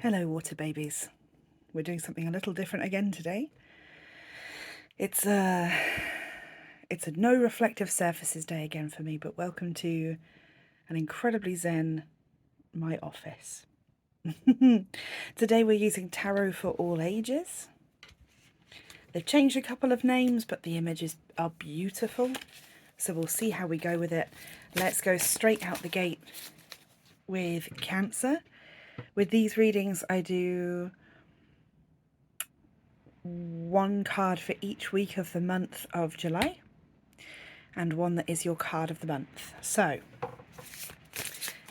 Hello, water babies. We're doing something a little different again today. It's a no reflective surfaces day again for me, but welcome to an incredibly zen my office. Today we're using tarot for all ages. They've changed a couple of names, but the images are beautiful, so we'll see how we go with it. Let's go straight out the gate with Cancer. With these readings, I do one card for each week of the month of July and one that is your card of the month. So,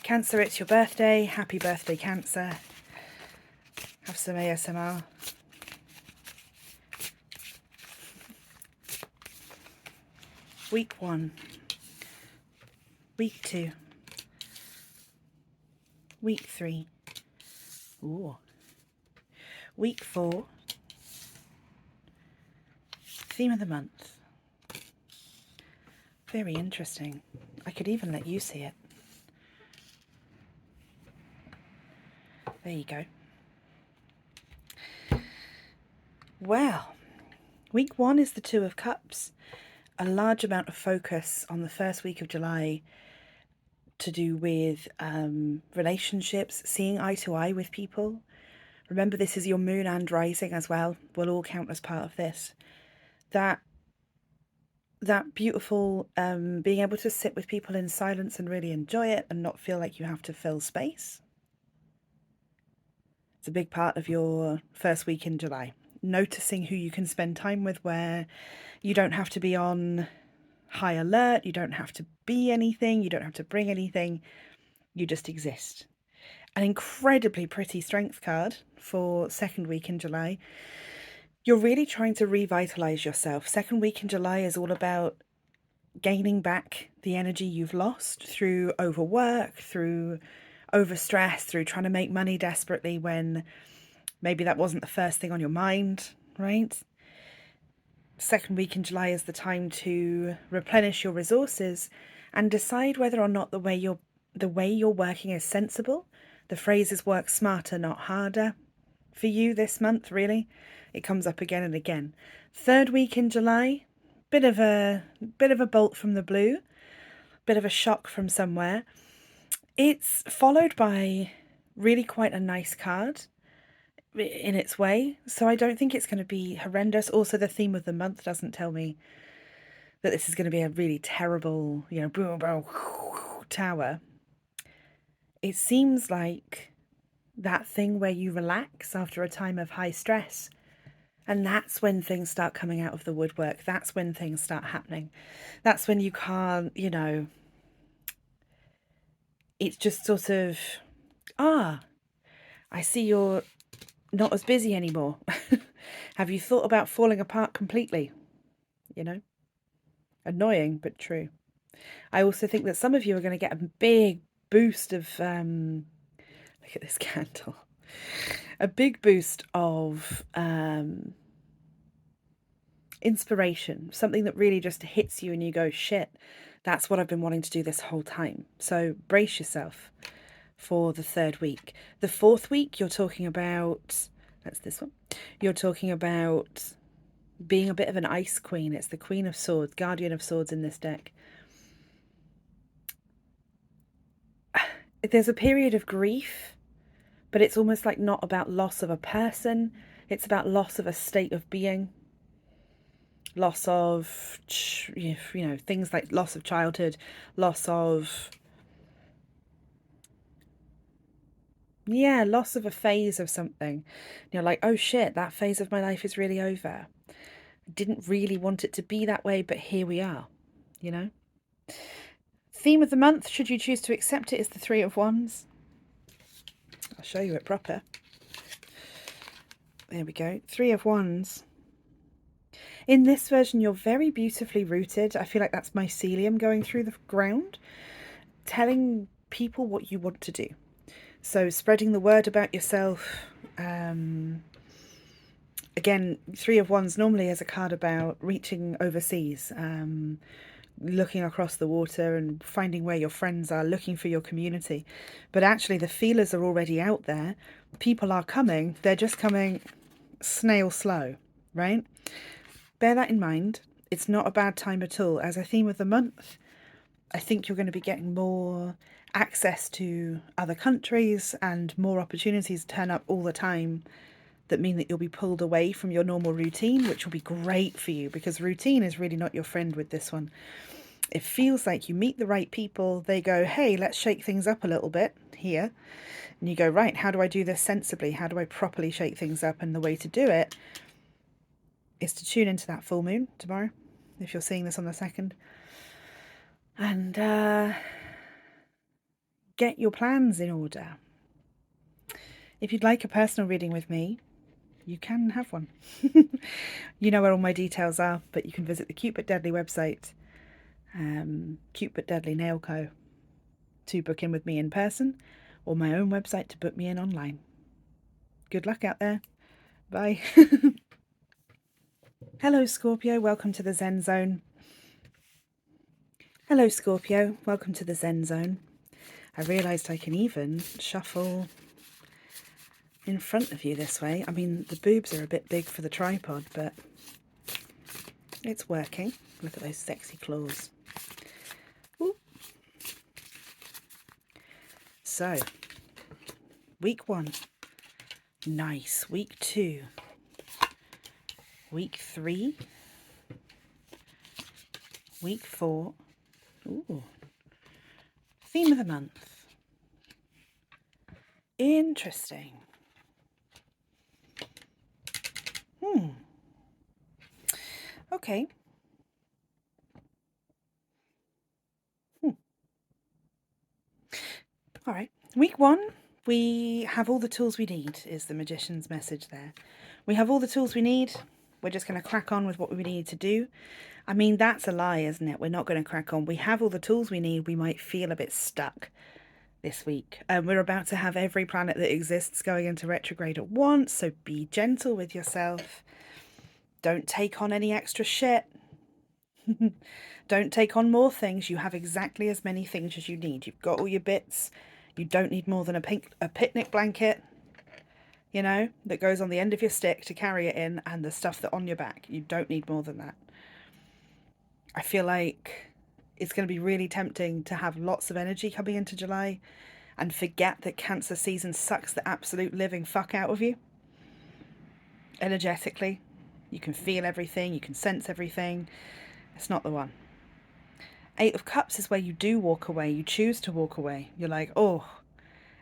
Cancer, it's your birthday. Happy birthday, Cancer. Have some ASMR. Week 1. Week 2. Week 3. Ooh. Week 4. Theme of the month. Very interesting. I could even let you see it. There you go. Well, week 1 is the Two of Cups. A large amount of focus on the first week of July to do with relationships, seeing eye to eye with people. Remember, this is your moon and rising as well. Will all count as part of this. That beautiful being able to sit with people in silence and really enjoy it and not feel like you have to fill space. It's a big part of your first week in July. Noticing who you can spend time with, where you don't have to be on high alert, you don't have to be anything, you don't have to bring anything, you just exist. An incredibly pretty strength card for second week in July. You're really trying to revitalize yourself. Second week in July is all about gaining back the energy you've lost through overwork, through overstress, through trying to make money desperately when maybe that wasn't the first thing on your mind, right? Second week in July is the time to replenish your resources and decide whether or not the way you're working is sensible. The phrase is work smarter, not harder. For you this month, really, it comes up again and again. Third week in July, bit of a bolt from the blue, bit of a shock from somewhere. It's followed by really quite a nice card in its way, so I don't think it's going to be horrendous. Also, the theme of the month doesn't tell me that this is going to be a really terrible, boom, boom, tower. It seems like that thing where you relax after a time of high stress, and that's when things start coming out of the woodwork. That's when things start happening. That's when you can't, it's just sort of, I see you're not as busy anymore. Have you thought about falling apart completely? Annoying, but true. I also think that some of you are going to get a big boost of, look at this candle, a big boost of inspiration, something that really just hits you and you go, shit, that's what I've been wanting to do this whole time. So brace yourself for the third week. The fourth week, you're talking about, that's this one, you're talking about being a bit of an ice queen. It's the Queen of Swords, Guardian of Swords in this deck. There's a period of grief, but it's almost like not about loss of a person. It's about loss of a state of being. Loss of, things like loss of childhood, loss of, loss of a phase of something. You're like, oh shit, that phase of my life is really over. I didn't really want it to be that way, but here we are, Theme of the month, should you choose to accept it, is the Three of Wands. I'll show you it proper. There we go. Three of Wands. In this version, you're very beautifully rooted. I feel like that's mycelium going through the ground, telling people what you want to do. So spreading the word about yourself. Again, Three of Wands normally is a card about reaching overseas, looking across the water and finding where your friends are, looking for your community. But actually the feelers are already out there. People are coming, they're just coming snail slow, right? Bear that in mind. It's not a bad time at all. As a theme of the month, I think you're going to be getting more access to other countries and more opportunities turn up all the time that mean that you'll be pulled away from your normal routine, which will be great for you because routine is really not your friend with this one. It feels like you meet the right people, they go, hey, let's shake things up a little bit here. And you go, right, how do I do this sensibly? How do I properly shake things up? And the way to do it is to tune into that full moon tomorrow, if you're seeing this on the 2nd. And get your plans in order. If you'd like a personal reading with me, you can have one. You know where all my details are, but you can visit the Cute But Deadly website, Cute But Deadly Nail Co, to book in with me in person, or my own website to book me in online. Good luck out there. Bye. Hello, Scorpio. Welcome to the Zen Zone. Hello, Scorpio. Welcome to the Zen Zone. I realised I can even shuffle in front of you this way. I mean, the boobs are a bit big for the tripod, but it's working. Look at those sexy claws. Ooh. So, week 1. Nice. Week 2. Week 3. Week 4. Ooh. Theme of the month. Interesting. Okay. All right. Week 1, we have all the tools we need, is the magician's message there. We have all the tools we need. We're just going to crack on with what we need to do. I mean, that's a lie, isn't it? We're not going to crack on. We have all the tools we need. We might feel a bit stuck this week. We're about to have every planet that exists going into retrograde at once, so be gentle with yourself. Don't take on any extra shit. Don't take on more things. You have exactly as many things as you need. You've got all your bits. You don't need more than a picnic blanket, you know, that goes on the end of your stick to carry it in, and the stuff that on your back. You don't need more than that. I feel like it's going to be really tempting to have lots of energy coming into July and forget that Cancer season sucks the absolute living fuck out of you. Energetically. You can feel everything. You can sense everything. It's not the one. 8 of Cups is where you do walk away. You choose to walk away. You're like, oh,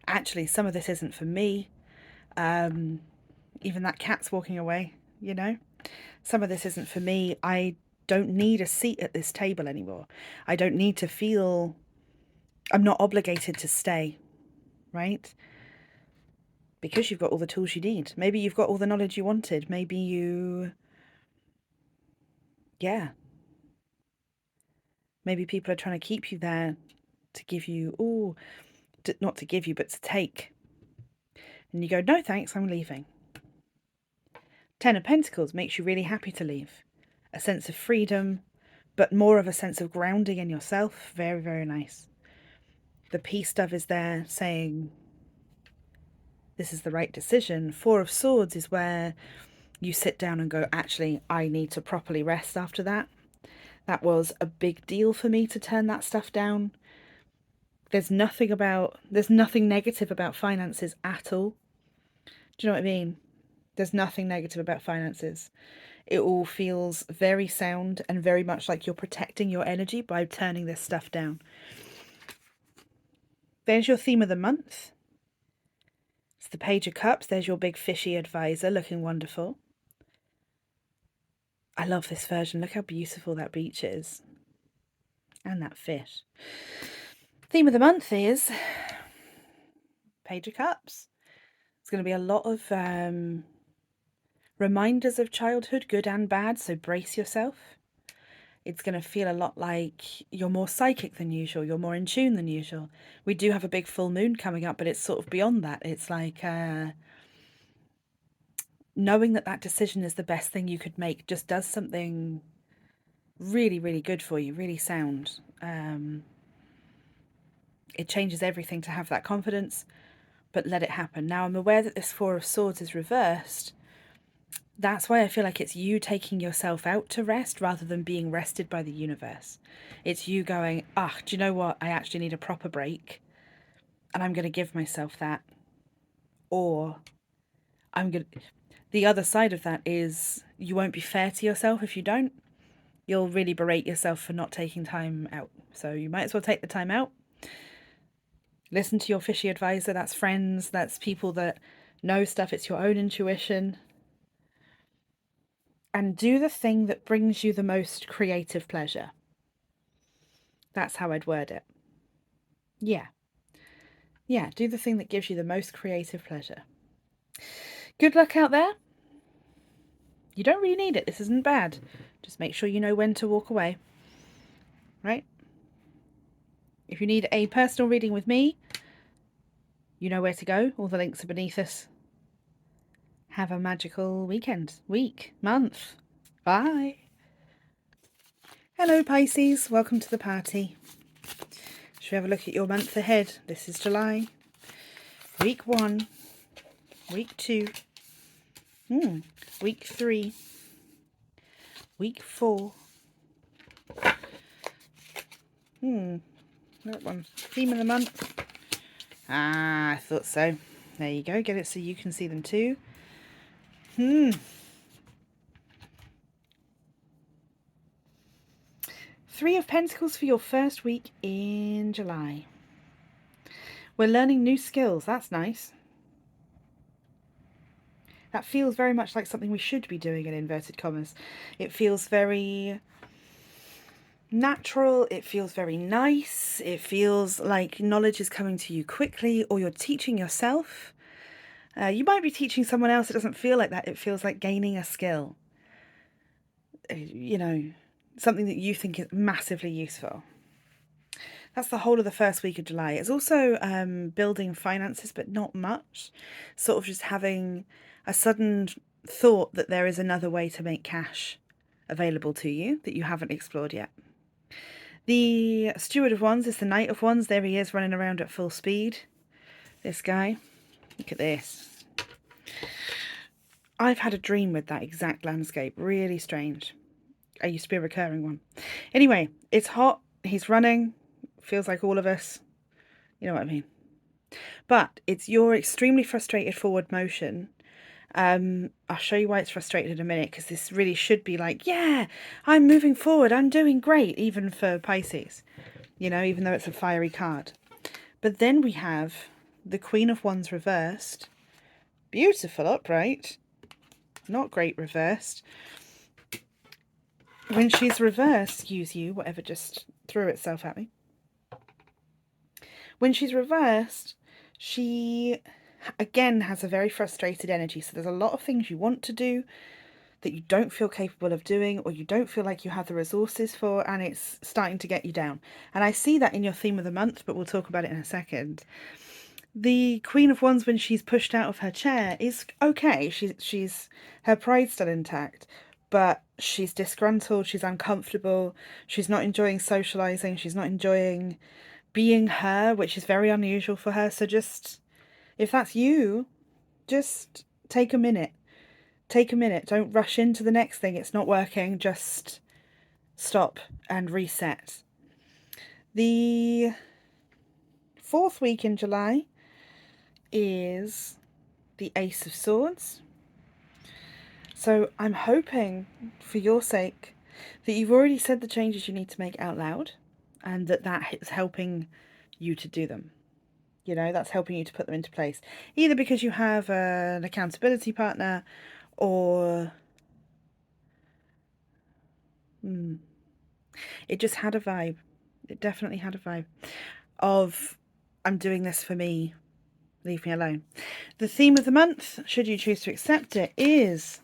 actually, some of this isn't for me. Even that cat's walking away, you know. Some of this isn't for me. I don't need a seat at this table anymore. I don't need to feel... I'm not obligated to stay, right? Because you've got all the tools you need. Maybe you've got all the knowledge you wanted. Maybe you... Yeah. Maybe people are trying to keep you there to give you... not to give you, but to take. And you go, no thanks, I'm leaving. 10 of Pentacles makes you really happy to leave. A sense of freedom, but more of a sense of grounding in yourself. Very, very nice. The Peace Dove is there saying this is the right decision. 4 of Swords is where you sit down and go, actually, I need to properly rest after that. That was a big deal for me to turn that stuff down. There's nothing negative about finances at all. Do you know what I mean? There's nothing negative about finances. It all feels very sound and very much like you're protecting your energy by turning this stuff down. There's your theme of the month. It's the Page of Cups. There's your big fishy advisor looking wonderful. I love this version. Look how beautiful that beach is. And that fish. Theme of the month is Page of Cups. It's going to be a lot of reminders of childhood, good and bad, so brace yourself. It's going to feel a lot like you're more psychic than usual, you're more in tune than usual. We do have a big full moon coming up, but it's sort of beyond that. It's like knowing that decision is the best thing you could make just does something really, really good for you, really sound. It changes everything to have that confidence. but let it happen. Now, I'm aware that this Four of Swords is reversed. That's why I feel like it's you taking yourself out to rest rather than being rested by the universe. It's you going, do you know what? I actually need a proper break, and I'm going to give myself that. Or the other side of that is you won't be fair to yourself if you don't. You'll really berate yourself for not taking time out. So you might as well take the time out. Listen to your fishy advisor. That's friends. That's people that know stuff. It's your own intuition. And do the thing that brings you the most creative pleasure. That's how I'd word it. Yeah. Yeah, do the thing that gives you the most creative pleasure. Good luck out there. You don't really need it. This isn't bad. Just make sure you know when to walk away. Right? If you need a personal reading with me, you know where to go. All the links are beneath us. Have a magical weekend, week, month. Bye. Hello, Pisces. Welcome to the party. Should we have a look at your month ahead? This is July. Week 1. Week 2. Week 3. Week 4. That one. Theme of the month. I thought so. There you go. Get it so you can see them too. 3 of Pentacles for your first week in July. We're learning new skills. That's nice. That feels very much like something we should be doing in inverted commas. It feels very natural. It feels very nice. It feels like knowledge is coming to you quickly, or you're teaching yourself. You might be teaching someone else. It doesn't feel like that. It feels like gaining a skill. You know, something that you think is massively useful. That's the whole of the first week of July. It's also building finances, but not much. Sort of just having a sudden thought that there is another way to make cash available to you that you haven't explored yet. The Steward of Wands is the Knight of Wands. There he is running around at full speed. This guy. Look at this. I've had a dream with that exact landscape. Really strange. I used to be a recurring one. Anyway, it's hot. He's running. Feels like all of us. You know what I mean. But it's your extremely frustrated forward motion. I'll show you why it's frustrated in a minute, because this really should be like, yeah, I'm moving forward. I'm doing great, even for Pisces. You know, even though it's a fiery card. But then we have the Queen of Wands reversed. Beautiful upright. Not great reversed. When she's reversed, excuse you, whatever just threw itself at me. When she's reversed, she again has a very frustrated energy. So there's a lot of things you want to do that you don't feel capable of doing, or you don't feel like you have the resources for, and it's starting to get you down. And I see that in your theme of the month, but we'll talk about it in a second. The Queen of Wands, when she's pushed out of her chair, is okay. She's her pride's still intact, but she's disgruntled, she's uncomfortable, she's not enjoying socializing, she's not enjoying being her, which is very unusual for her. So just, if that's you, just take a minute. Take a minute. Don't rush into the next thing. It's not working. Just stop and reset. The 4th week in July is the Ace of Swords. So I'm hoping, for your sake, that you've already said the changes you need to make out loud, and that is helping you to do them. You know, that's helping you to put them into place. Either because you have an accountability partner, or it just had a vibe. It definitely had a vibe of, I'm doing this for me, leave me alone. The theme of the month, should you choose to accept it, is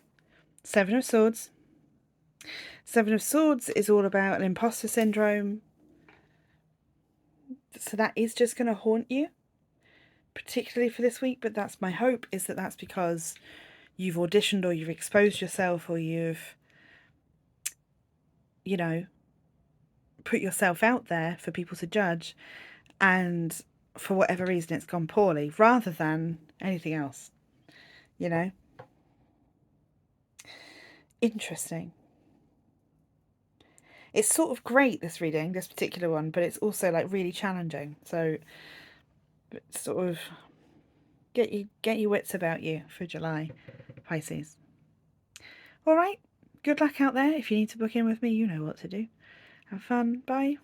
7 of Swords. 7 of Swords is all about an imposter syndrome. So that is just going to haunt you, particularly for this week. But that's my hope, is that that's because you've auditioned, or you've exposed yourself, or you've, you know, put yourself out there for people to judge. And for whatever reason it's gone poorly, rather than anything else, you know? Interesting. It's sort of great, this reading, this particular one, but it's also like really challenging. So sort of get your wits about you for July, Pisces. All right. Good luck out there. If you need to book in with me, you know what to do. Have fun. Bye.